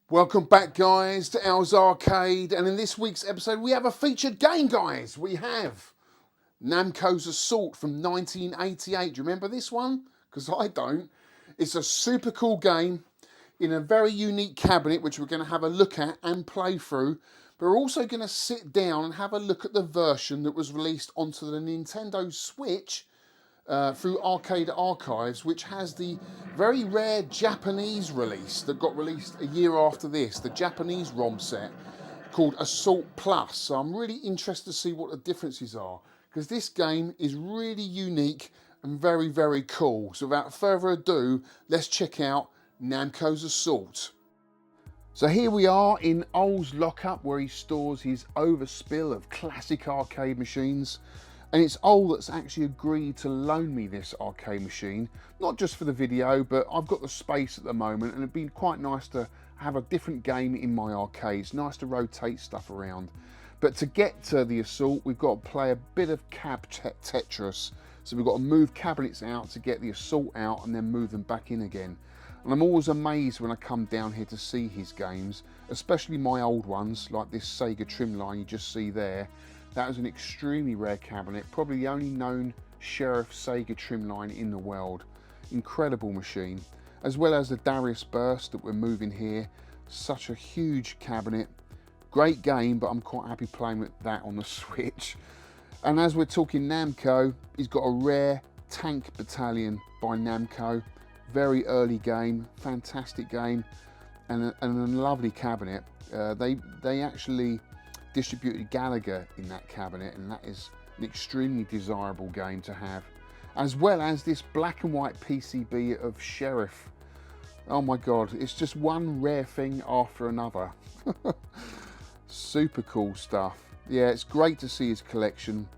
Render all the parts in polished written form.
Welcome back, guys, to Al's Arcade, and in this week's episode we have a featured game, guys. We have Namco's Assault from 1988. Do you remember this one? Because I don't. It's a super cool game in a very unique cabinet, which we're going to have a look at and play through. But we're also going to sit down and have a look at the version that was released onto the Nintendo Switch through Arcade Archives, which has the very rare Japanese release that got released a year after this, the Japanese ROM set called Assault Plus. So I'm really interested to see what the differences are, because this game is really unique and very, very cool. So without further ado, let's check out Namco's Assault. So here we are in Ol's lockup, where he stores his overspill of classic arcade machines. And it's Ol that's actually agreed to loan me this arcade machine, not just for the video, but I've got the space at the moment and it'd be quite nice to have a different game in my arcade. It's nice to rotate stuff around. But to get to the Assault, we've got to play a bit of cab Tetris. So we've got to move cabinets out to get the Assault out and then move them back in again. And I'm always amazed when I come down here to see his games, especially my old ones, like this Sega Trimline you just see there. That was an extremely rare cabinet, probably the only known Sheriff Sega Trimline in the world. Incredible machine. As well as the Darius Burst that we're moving here. Such a huge cabinet. Great game, but I'm quite happy playing with that on the Switch. And as we're talking Namco, he's got a rare Tank Battalion by Namco. Very early game, fantastic game, and a lovely cabinet. They actually distributed Gallagher in that cabinet, and that is an extremely desirable game to have, as well as this black and white PCB of Sheriff. Oh my god, it's just one rare thing after another. Super cool stuff. Yeah, it's great to see his collection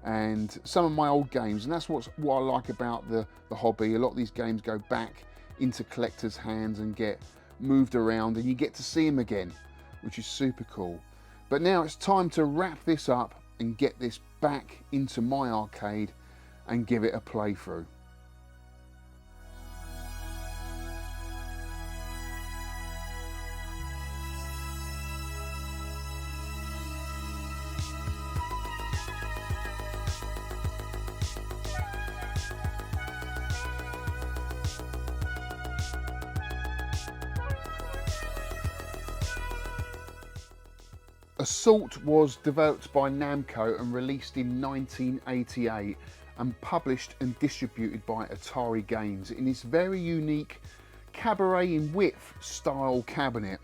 and some of my old games, and that's what I like about the hobby. A lot of these games go back into collectors' hands and get moved around, and you get to see them again, which is super cool. But now it's time to wrap this up and get this back into my arcade and give it a playthrough. Assault was developed by Namco and released in 1988 and published and distributed by Atari Games in this very unique cabaret in width style cabinet.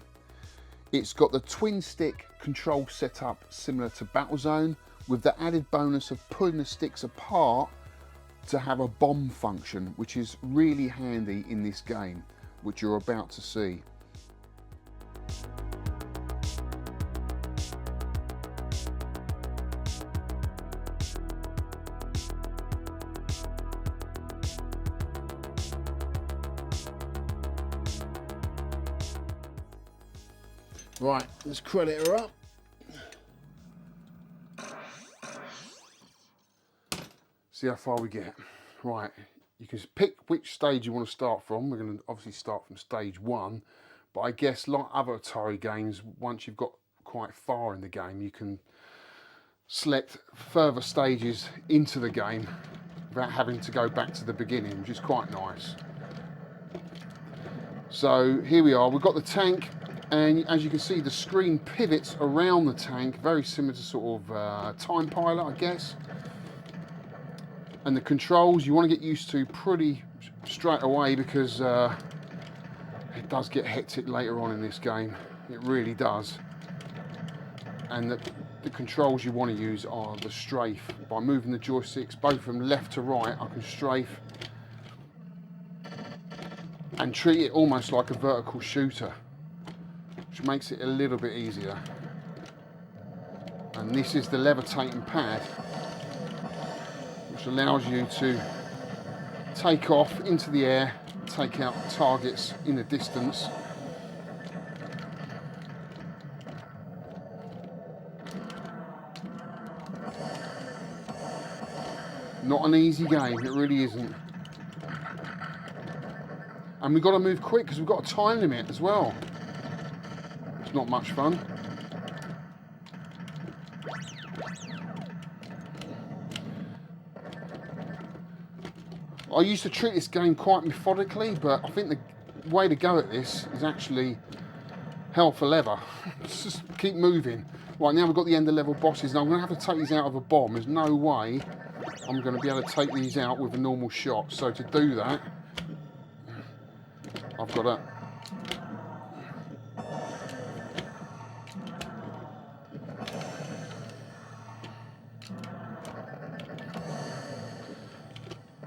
It's got the twin stick control setup similar to Battlezone, with the added bonus of pulling the sticks apart to have a bomb function, which is really handy in this game, which you're about to see. Right, let's credit her up. See how far we get. Right, you can pick which stage you want to start from. We're going to obviously start from stage 1, but I guess like other Atari games, once you've got quite far in the game, you can select further stages into the game without having to go back to the beginning, which is quite nice. So here we are, we've got the tank. And as you can see, the screen pivots around the tank, very similar to sort of Time Pilot, I guess. And the controls you want to get used to pretty straight away, because it does get hectic later on in this game. It really does. And the controls you want to use are the strafe. By moving the joysticks both from left to right, I can strafe and treat it almost like a vertical shooter, which makes it a little bit easier. And this is the levitating pad, which allows you to take off into the air, take out targets in the distance. Not an easy game, it really isn't. And we've got to move quick because we've got a time limit as well. It's not much fun. I used to treat this game quite methodically, but I think the way to go at this is actually hell for leather. Just keep moving. Right, now we've got the end of level bosses, and I'm going to have to take these out of a bomb. There's no way I'm going to be able to take these out with a normal shot. So to do that, I've got to...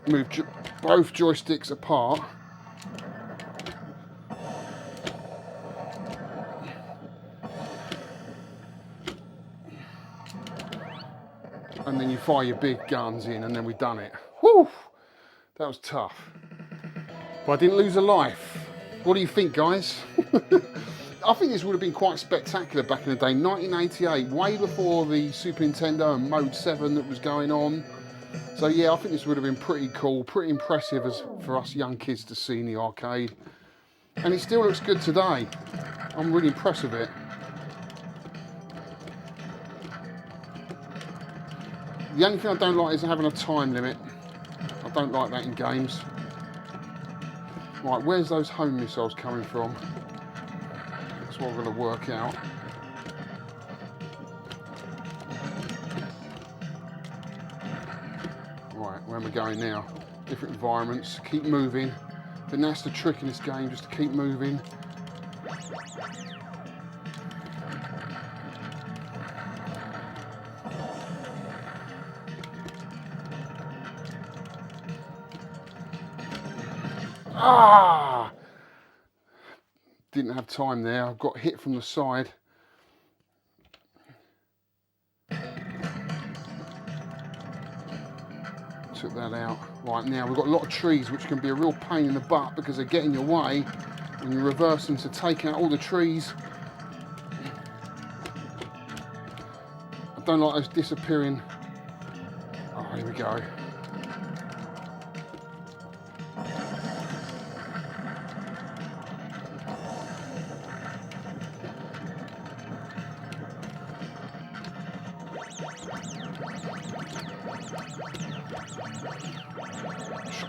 move both joysticks apart. And then you fire your big guns in, and then we've done it. Whew! That was tough. But I didn't lose a life. What do you think, guys? I think this would have been quite spectacular back in the day. 1988, way before the Super Nintendo and Mode 7 that was going on. So yeah, I think this would have been pretty cool, pretty impressive for us young kids to see in the arcade. And it still looks good today. I'm really impressed with it. The only thing I don't like is having a time limit. I don't like that in games. Right, where's those home missiles coming from? That's what we're going to work out. Right, where am I going now? Different environments, keep moving. Then that's the trick in this game, just to keep moving. Ah! Didn't have time there. I got hit from the side. Took that out. Right, now we've got a lot of trees which can be a real pain in the butt because they get in your way when you're reversing to take out all the trees. I don't like those disappearing. Oh, here we go.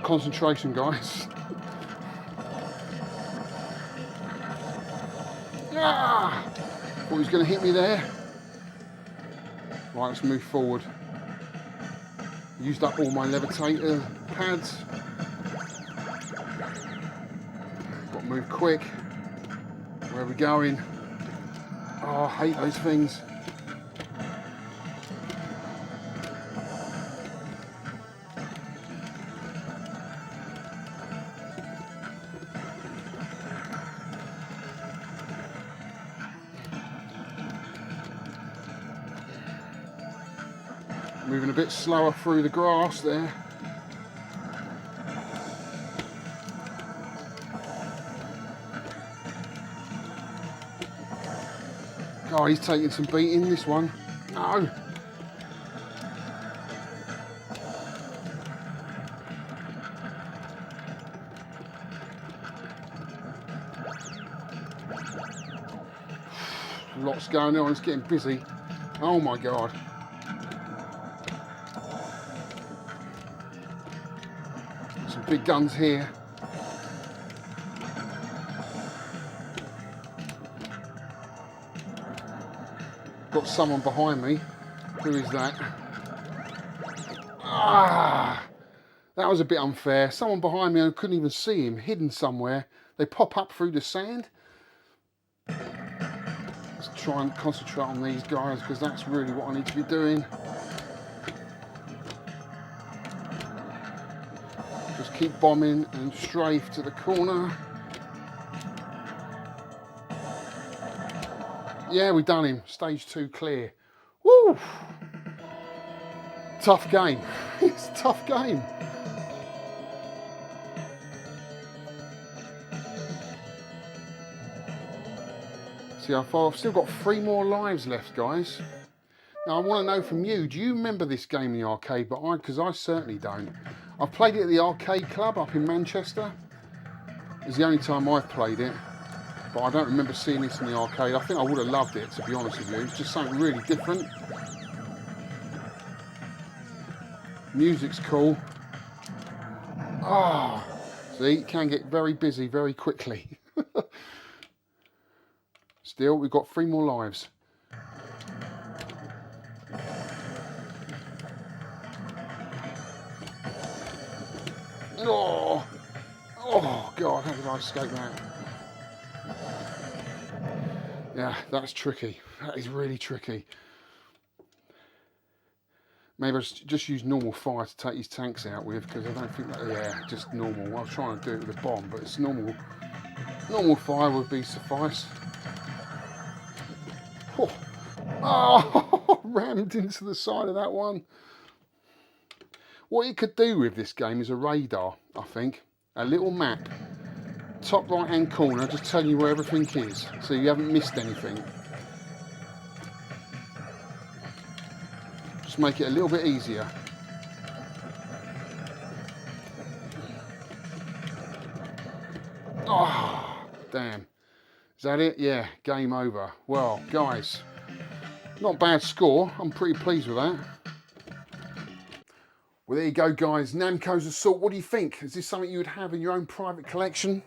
Concentration, guys. Ah! Thought he was going to hit me there. Right, let's move forward. Used up all my levitator pads. Got to move quick. Where are we going? Oh, I hate those things. Moving a bit slower through the grass there. Oh, he's taking some beating, this one. No. Lots going on, it's getting busy. Oh my God. Some big guns here. Got someone behind me. Who is that? Ah, that was a bit unfair. Someone behind me, I couldn't even see him, hidden somewhere. They pop up through the sand. Let's try and concentrate on these guys because that's really what I need to be doing. Just keep bombing and strafe to the corner. Yeah, we've done him. Stage 2 clear. Woo! Tough game. It's a tough game. See how far? I've still got 3 more lives left, guys. Now, I want to know from you, do you remember this game in the arcade? Because I certainly don't. I've played it at the arcade club up in Manchester. It's the only time I've played it. but I don't remember seeing this in the arcade. I think I would have loved it, to be honest with you. It's just something really different. Music's cool. Ah, see, it can get very busy very quickly. Still, we've got 3 more lives. Oh, oh God, how did I escape that? Yeah, that's tricky. That is really tricky. Maybe I just use normal fire to take these tanks out with, because I don't think that, yeah, just normal. I was trying to do it with a bomb, but it's normal. Normal fire would be suffice. Oh, oh rammed into the side of that one. What you could do with this game is a radar, I think. A little map. Top right hand corner, just telling you where everything is, so you haven't missed anything. Just make it a little bit easier. Oh, damn. Is that it? Yeah, game over. Well, guys, not a bad score. I'm pretty pleased with that. Well, there you go, guys. Namco's Assault. What do you think? Is this something you would have in your own private collection?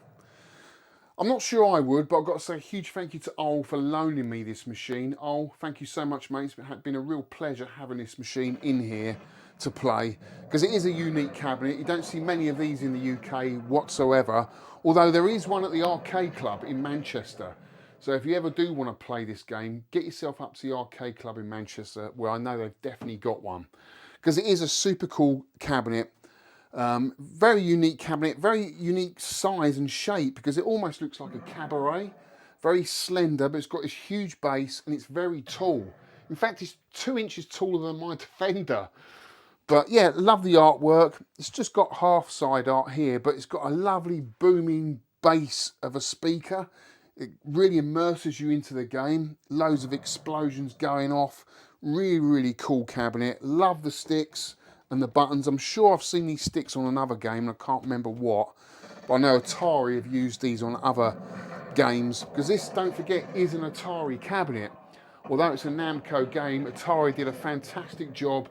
I'm not sure I would, but I've got to say a huge thank you to Ol for loaning me this machine. Ol, thank you so much, mate. It's been a real pleasure having this machine in here to play, because it is a unique cabinet. You don't see many of these in the UK whatsoever, although there is one at the Arcade Club in Manchester. So if you ever do want to play this game, get yourself up to the Arcade Club in Manchester, where I know they've definitely got one, because it is a super cool cabinet. Very unique cabinet, very unique size and shape, because it almost looks like a cabaret. Very slender, but it's got this huge base and it's very tall. In fact, it's 2 inches taller than my Defender. But yeah, love the artwork. It's just got half side art here, but it's got a lovely booming bass of a speaker. It really immerses you into the game. Loads of explosions going off. Really, really cool cabinet. Love the sticks and the buttons. I'm sure I've seen these sticks on another game, and I can't remember what. But I know Atari have used these on other games, because this, don't forget, is an Atari cabinet. Although it's a Namco game, Atari did a fantastic job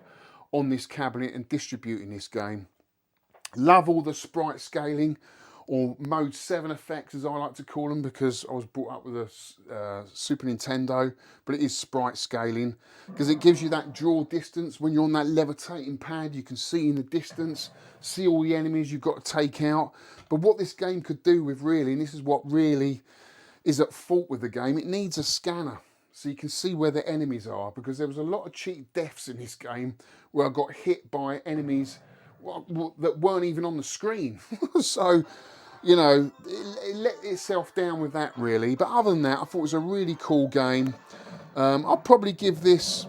on this cabinet and distributing this game. Love all the sprite scaling, or mode 7 effects as I like to call them, because I was brought up with a Super Nintendo, but it is sprite scaling, because it gives you that draw distance. When you're on that levitating pad, you can see in the distance, see all the enemies you've got to take out. But what this game could do with, really, and this is what really is at fault with the game, it needs a scanner, so you can see where the enemies are, because there was a lot of cheap deaths in this game where I got hit by enemies that weren't even on the screen. So, you know, it let itself down with that, really. But other than that, I thought it was a really cool game. I'll probably give this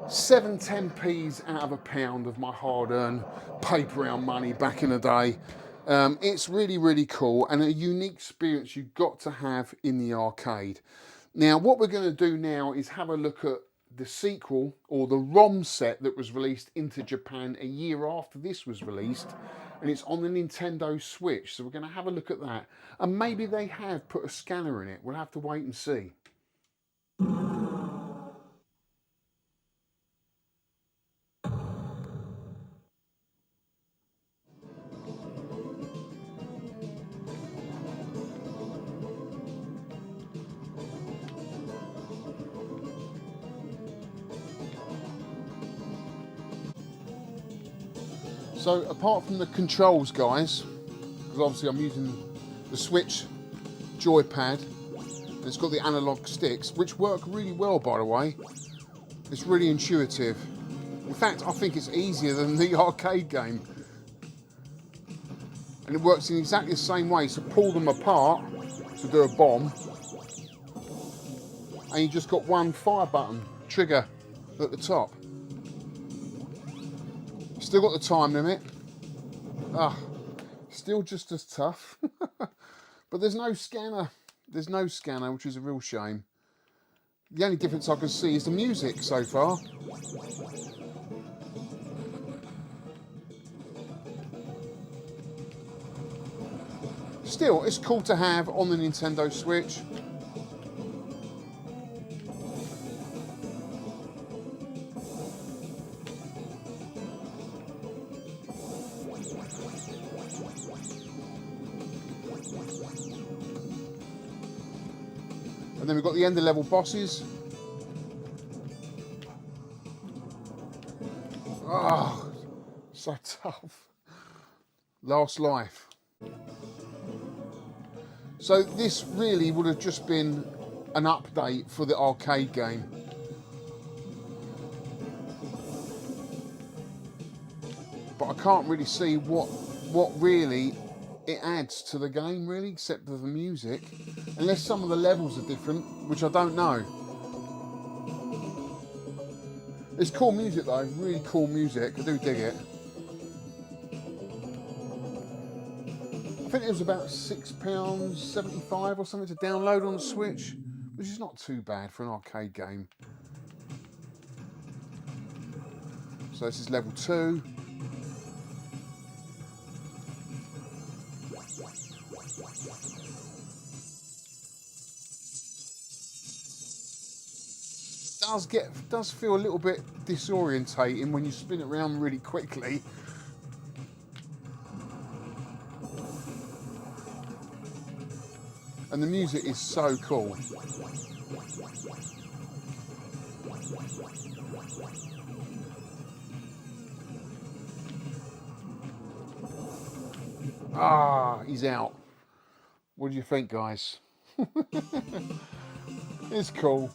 7-10p's out of a pound of my hard-earned paper round money back in the day. It's really, really cool, and a unique experience you've got to have in the arcade. Now, what we're going to do now is have a look at the sequel, or the ROM set that was released into Japan a year after this was released, and it's on the Nintendo Switch. So we're going to have a look at that, and maybe they have put a scanner in it. We'll have to wait and see. So apart from the controls, guys, because obviously I'm using the Switch joypad, and it's got the analog sticks, which work really well, by the way. It's really intuitive. In fact, I think it's easier than the arcade game. And it works in exactly the same way. So pull them apart to do a bomb, and you just got one fire button trigger at the top. Still got the time limit. Still just as tough. But there's no scanner. There's no scanner, which is a real shame. The only difference I can see is the music so far. Still, it's cool to have on the Nintendo Switch. And then we've got the end of level bosses. Oh, so tough. Last life. So this really would have just been an update for the arcade game. But I can't really see what really it adds to the game, really, except for the music. Unless some of the levels are different, which I don't know. It's cool music though, really cool music. I do dig it. I think it was about £6.75 or something to download on the Switch, which is not too bad for an arcade game. So this is level 2. Does feel a little bit disorientating when you spin it around really quickly. And the music is so cool. Ah, he's out. What do you think, guys? It's cool.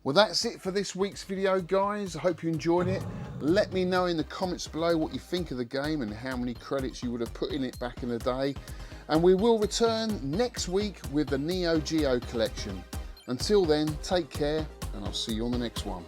Well, that's it for this week's video, guys. I hope you enjoyed it. Let me know in the comments below what you think of the game and how many credits you would have put in it back in the day. And we will return next week with the Neo Geo collection. Until then, take care, and I'll see you on the next one.